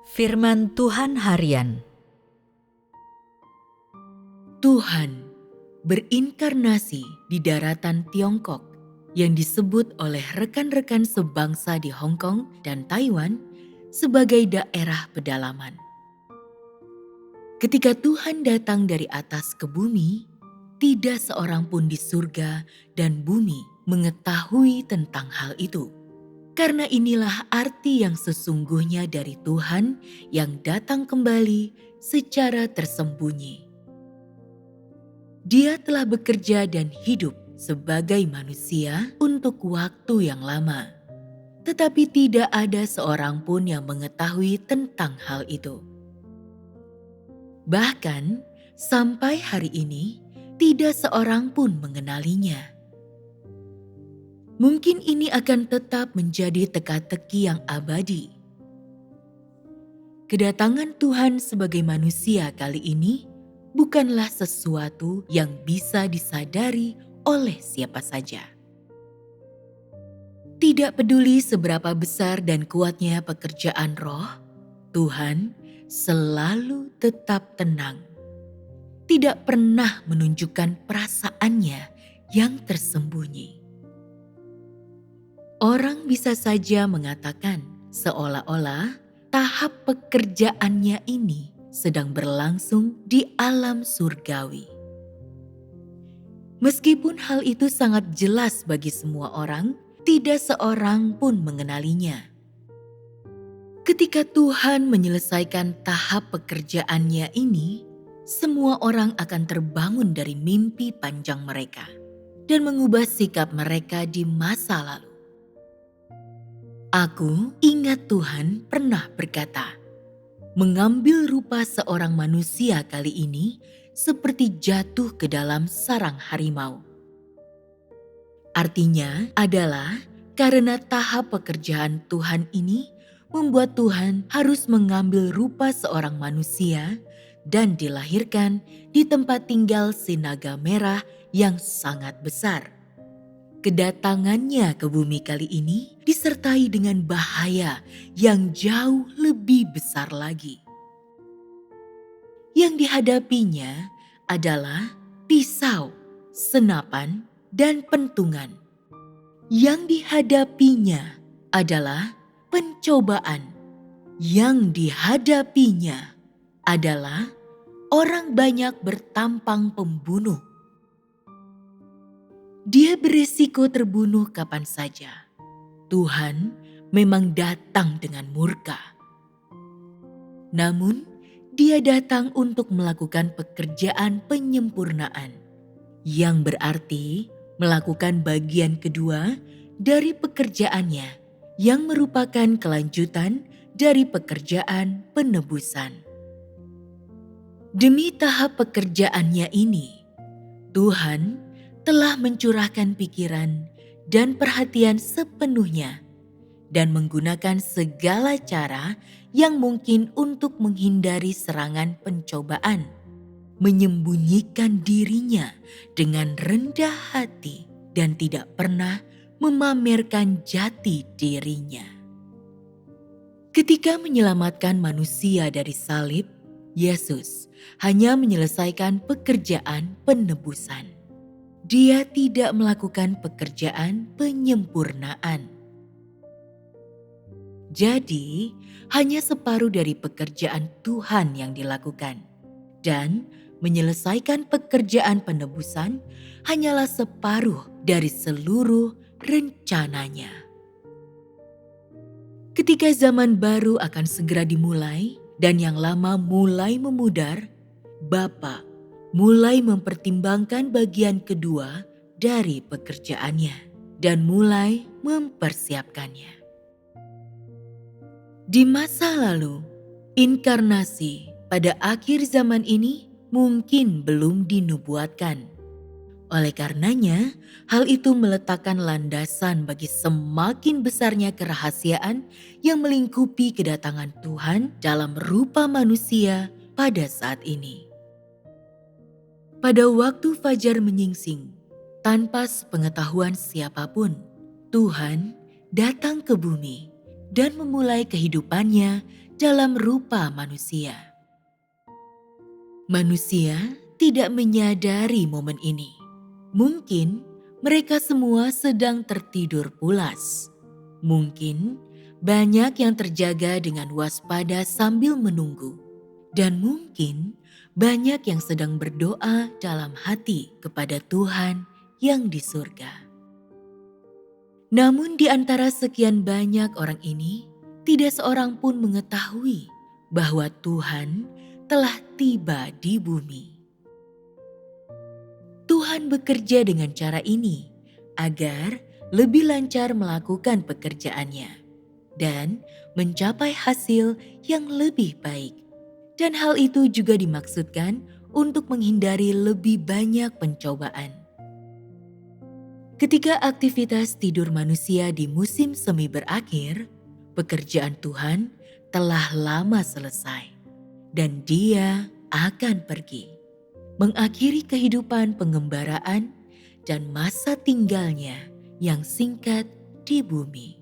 Firman Tuhan Harian. Tuhan berinkarnasi di daratan Tiongkok yang disebut oleh rekan-rekan sebangsa di Hong Kong dan Taiwan sebagai daerah pedalaman. Ketika Tuhan datang dari atas ke bumi, tidak seorang pun di surga dan bumi mengetahui tentang hal itu. Karena inilah arti yang sesungguhnya dari Tuhan yang datang kembali secara tersembunyi. Dia telah bekerja dan hidup sebagai manusia untuk waktu yang lama. Tetapi tidak ada seorang pun yang mengetahui tentang hal itu. Bahkan sampai hari ini tidak seorang pun mengenalinya. Mungkin ini akan tetap menjadi teka-teki yang abadi. Kedatangan Tuhan sebagai manusia kali ini bukanlah sesuatu yang bisa disadari oleh siapa saja. Tidak peduli seberapa besar dan kuatnya pekerjaan roh, Tuhan selalu tetap tenang. Tidak pernah menunjukkan perasaannya yang tersembunyi. Orang bisa saja mengatakan seolah-olah tahap pekerjaannya ini sedang berlangsung di alam surgawi. Meskipun hal itu sangat jelas bagi semua orang, tidak seorang pun mengenalinya. Ketika Tuhan menyelesaikan tahap pekerjaannya ini, semua orang akan terbangun dari mimpi panjang mereka dan mengubah sikap mereka di masa lalu. Aku ingat Tuhan pernah berkata, mengambil rupa seorang manusia kali ini seperti jatuh ke dalam sarang harimau. Artinya adalah karena tahap pekerjaan Tuhan ini membuat Tuhan harus mengambil rupa seorang manusia dan dilahirkan di tempat tinggal si naga merah yang sangat besar. Kedatangannya ke bumi kali ini disertai dengan bahaya yang jauh lebih besar lagi. Yang dihadapinya adalah pisau, senapan, dan pentungan. Yang dihadapinya adalah pencobaan. Yang dihadapinya adalah orang banyak bertampang pembunuh. Dia berisiko terbunuh kapan saja. Tuhan memang datang dengan murka. Namun, Dia datang untuk melakukan pekerjaan penyempurnaan, yang berarti melakukan bagian kedua dari pekerjaannya, yang merupakan kelanjutan dari pekerjaan penebusan. Demi tahap pekerjaannya ini, Tuhan telah mencurahkan pikiran dan perhatian sepenuhnya dan menggunakan segala cara yang mungkin untuk menghindari serangan pencobaan, menyembunyikan dirinya dengan rendah hati dan tidak pernah memamerkan jati dirinya. Ketika menyelamatkan manusia dari salib, Yesus hanya menyelesaikan pekerjaan penebusan. Dia tidak melakukan pekerjaan penyempurnaan. Jadi, hanya separuh dari pekerjaan Tuhan yang dilakukan. Dan menyelesaikan pekerjaan penebusan hanyalah separuh dari seluruh rencananya. Ketika zaman baru akan segera dimulai dan yang lama mulai memudar, Bapa mulai mempertimbangkan bagian kedua dari pekerjaannya dan mulai mempersiapkannya. Di masa lalu, inkarnasi pada akhir zaman ini mungkin belum dinubuatkan. Oleh karenanya, hal itu meletakkan landasan bagi semakin besarnya kerahasiaan yang melingkupi kedatangan Tuhan dalam rupa manusia pada saat ini. Pada waktu fajar menyingsing, tanpa sepengetahuan siapapun, Tuhan datang ke bumi dan memulai kehidupannya dalam rupa manusia. Manusia tidak menyadari momen ini. Mungkin mereka semua sedang tertidur pulas. Mungkin banyak yang terjaga dengan waspada sambil menunggu. Dan mungkin banyak yang sedang berdoa dalam hati kepada Tuhan yang di surga. Namun di antara sekian banyak orang ini, tidak seorang pun mengetahui bahwa Tuhan telah tiba di bumi. Tuhan bekerja dengan cara ini agar lebih lancar melakukan pekerjaannya dan mencapai hasil yang lebih baik. Dan hal itu juga dimaksudkan untuk menghindari lebih banyak pencobaan. Ketika aktivitas tidur manusia di musim semi berakhir, pekerjaan Tuhan telah lama selesai dan Dia akan pergi, mengakhiri kehidupan pengembaraan dan masa tinggalnya yang singkat di bumi.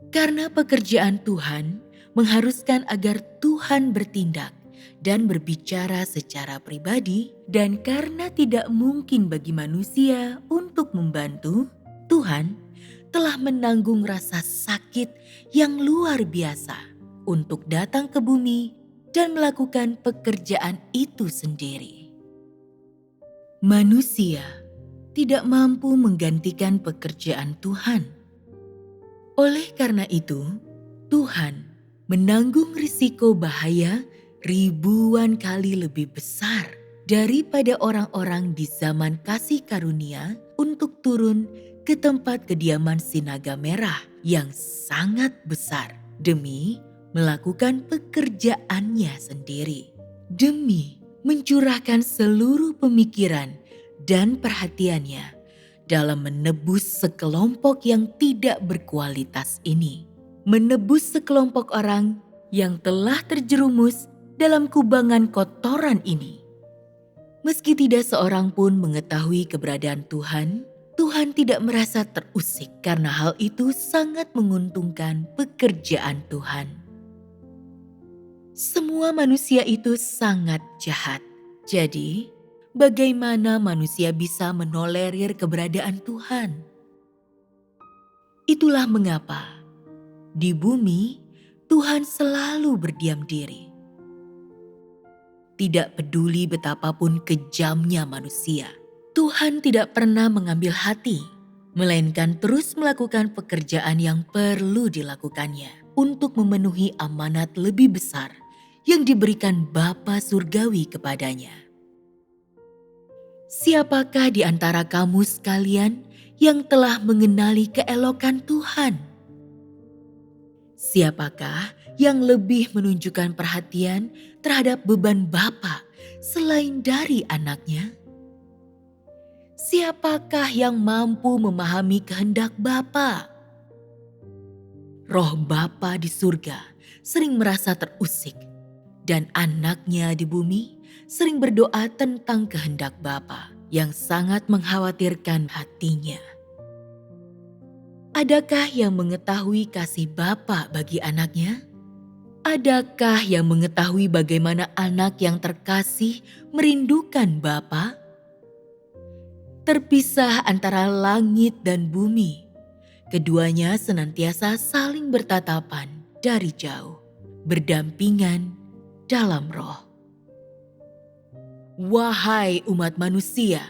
Karena pekerjaan Tuhan mengharuskan agar Tuhan bertindak dan berbicara secara pribadi, dan karena tidak mungkin bagi manusia untuk membantu, Tuhan telah menanggung rasa sakit yang luar biasa untuk datang ke bumi dan melakukan pekerjaan itu sendiri. Manusia tidak mampu menggantikan pekerjaan Tuhan. Oleh karena itu, Tuhan menanggung risiko bahaya ribuan kali lebih besar daripada orang-orang di zaman kasih karunia untuk turun ke tempat kediaman si naga merah yang sangat besar demi melakukan pekerjaannya sendiri, demi mencurahkan seluruh pemikiran dan perhatiannya dalam menebus sekelompok yang tidak berkualitas ini, menebus sekelompok orang yang telah terjerumus dalam kubangan kotoran ini. Meski tidak seorang pun mengetahui keberadaan Tuhan, Tuhan tidak merasa terusik karena hal itu sangat menguntungkan pekerjaan Tuhan. Semua manusia itu sangat jahat. Jadi, bagaimana manusia bisa menolerir keberadaan Tuhan? Itulah mengapa di bumi Tuhan selalu berdiam diri. Tidak peduli betapapun kejamnya manusia, Tuhan tidak pernah mengambil hati, melainkan terus melakukan pekerjaan yang perlu dilakukannya untuk memenuhi amanat lebih besar yang diberikan Bapa Surgawi kepadanya. Siapakah di antara kamu sekalian yang telah mengenali keelokan Tuhan? Siapakah yang lebih menunjukkan perhatian terhadap beban Bapa selain dari anaknya? Siapakah yang mampu memahami kehendak Bapa? Roh Bapa di surga sering merasa terusik, dan anaknya di bumi sering berdoa tentang kehendak Bapa yang sangat mengkhawatirkan hatinya. Adakah yang mengetahui kasih Bapa bagi anaknya? Adakah yang mengetahui bagaimana anak yang terkasih merindukan Bapa? Terpisah antara langit dan bumi, keduanya senantiasa saling bertatapan dari jauh, berdampingan dalam roh. Wahai umat manusia,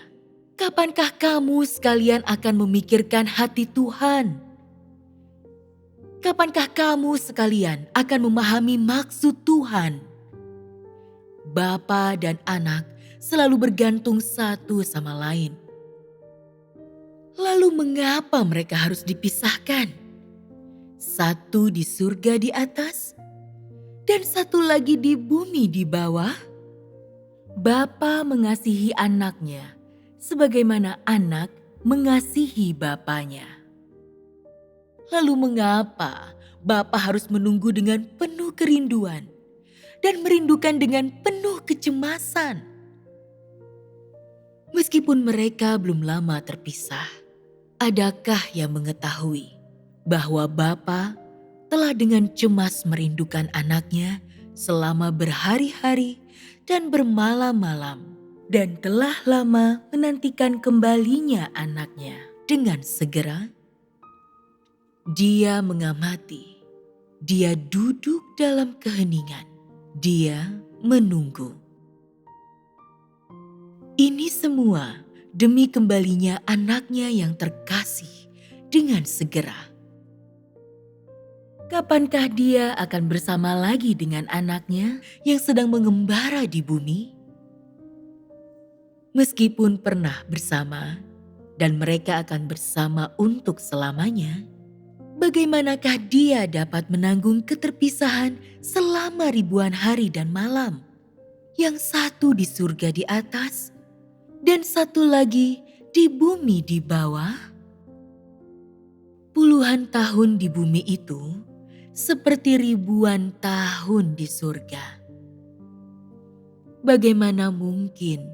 kapankah kamu sekalian akan memikirkan hati Tuhan? Kapankah kamu sekalian akan memahami maksud Tuhan? Bapa dan anak selalu bergantung satu sama lain. Lalu mengapa mereka harus dipisahkan? Satu di surga di atas, dan satu lagi di bumi di bawah? Bapa mengasihi anaknya sebagaimana anak mengasihi bapanya. Lalu mengapa Bapa harus menunggu dengan penuh kerinduan dan merindukan dengan penuh kecemasan? Meskipun mereka belum lama terpisah, adakah yang mengetahui bahwa Bapa telah dengan cemas merindukan anaknya selama berhari-hari dan bermalam-malam, dan telah lama menantikan kembalinya anaknya. Dengan segera, dia mengamati, dia duduk dalam keheningan, dia menunggu. Ini semua demi kembalinya anaknya yang terkasih dengan segera. Kapankah dia akan bersama lagi dengan anaknya yang sedang mengembara di bumi? Meskipun pernah bersama dan mereka akan bersama untuk selamanya, bagaimanakah dia dapat menanggung keterpisahan selama ribuan hari dan malam? Yang satu di surga di atas dan satu lagi di bumi di bawah. Puluhan tahun di bumi itu seperti ribuan tahun di surga. Bagaimana mungkin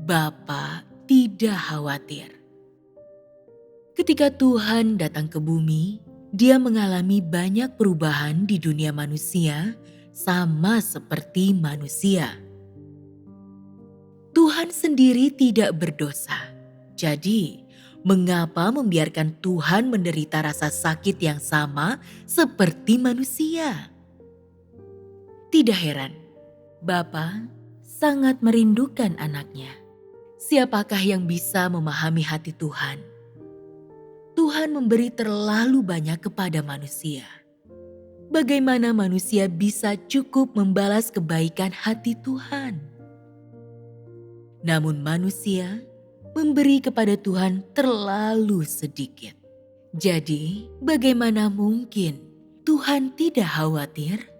Bapa tidak khawatir? Ketika Tuhan datang ke bumi, Dia mengalami banyak perubahan di dunia manusia, sama seperti manusia. Tuhan sendiri tidak berdosa. Jadi, mengapa membiarkan Tuhan menderita rasa sakit yang sama seperti manusia? Tidak heran, Bapa sangat merindukan anaknya. Siapakah yang bisa memahami hati Tuhan? Tuhan memberi terlalu banyak kepada manusia. Bagaimana manusia bisa cukup membalas kebaikan hati Tuhan? Namun manusia memberi kepada Tuhan terlalu sedikit. Jadi, bagaimana mungkin Tuhan tidak khawatir?